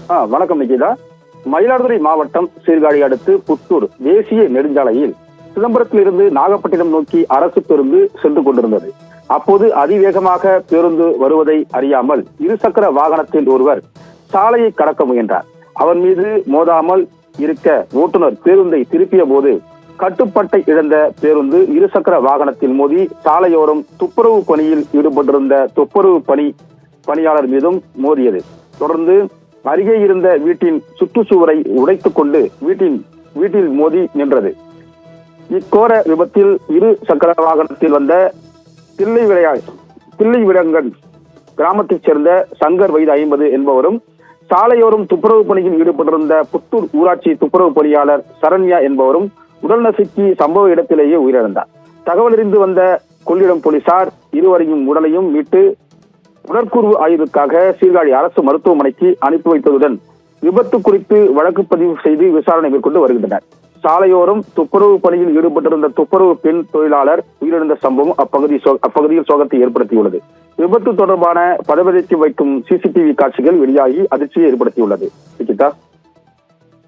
வணக்கம் நிகிதா. மயிலாடுதுறை மாவட்டம் சீர்காழி அடுத்து புத்தூர் தேசிய நெடுஞ்சாலையில் சிதம்பரத்திலிருந்து நாகப்பட்டினம் நோக்கி அரசு பேருந்து சென்று கொண்டிருந்தது. அப்போது அதிவேகமாக பேருந்து வருவதை அறியாமல் இருசக்கர வாகனத்தில் ஒருவர் சாலையை கடக்க முயன்றார். அவன் மீது மோதாமல் இருக்க ஓட்டுநர் பேருந்தை திருப்பிய போது கட்டுப்பாட்டை இழந்த பேருந்து இருசக்கர வாகனத்தில் மோதி சாலையோரம் துப்புரவு பணியில் ஈடுபட்டிருந்த துப்புரவு பணியாளர் மீதும் மோதியது. தொடர்ந்து அருகே இருந்த வீட்டின் சுற்றுச்சுவரை உடைத்துக் கொண்டு வீட்டில் மோதி நின்றது. இக்கோர விபத்தில் இரு சக்கர வாகனத்தில் வந்த தில்லைவிடங்கன் கிராமத்தைச் சேர்ந்த சங்கர் வயது 50 என்பவரும், சாலையோரம் துப்புரவு பணியில் ஈடுபட்டிருந்த புத்தூர் ஊராட்சி துப்புரவு பணியாளர் சரண்யா என்பவரும் உடல் நசுக்கி சம்பவ இடத்திலேயே உயிரிழந்தார். தகவல் அறிந்து வந்த கொள்ளிடம் போலீசார் இருவரையும் உடலையும் மீட்டு உடற்கூறு ஆய்வுக்காக சீர்காழி அரசு மருத்துவமனைக்கு அனுப்பி வைத்ததுடன் விபத்து குறித்து வழக்கு பதிவு செய்து விசாரணை மேற்கொண்டு வருகின்றனர். சாலையோரம் துப்புரவு பணியில் ஈடுபட்டிருந்த துப்புரவு பெண் தொழிலாளர் உயிரிழந்த சம்பவம் அப்பகுதியில் சோகத்தை ஏற்படுத்தியுள்ளது. விபத்து தொடர்பான பதவிக்கு வைக்கும் சிசிடிவி காட்சிகள் வெளியாகி அதிர்ச்சியை ஏற்படுத்தியுள்ளது.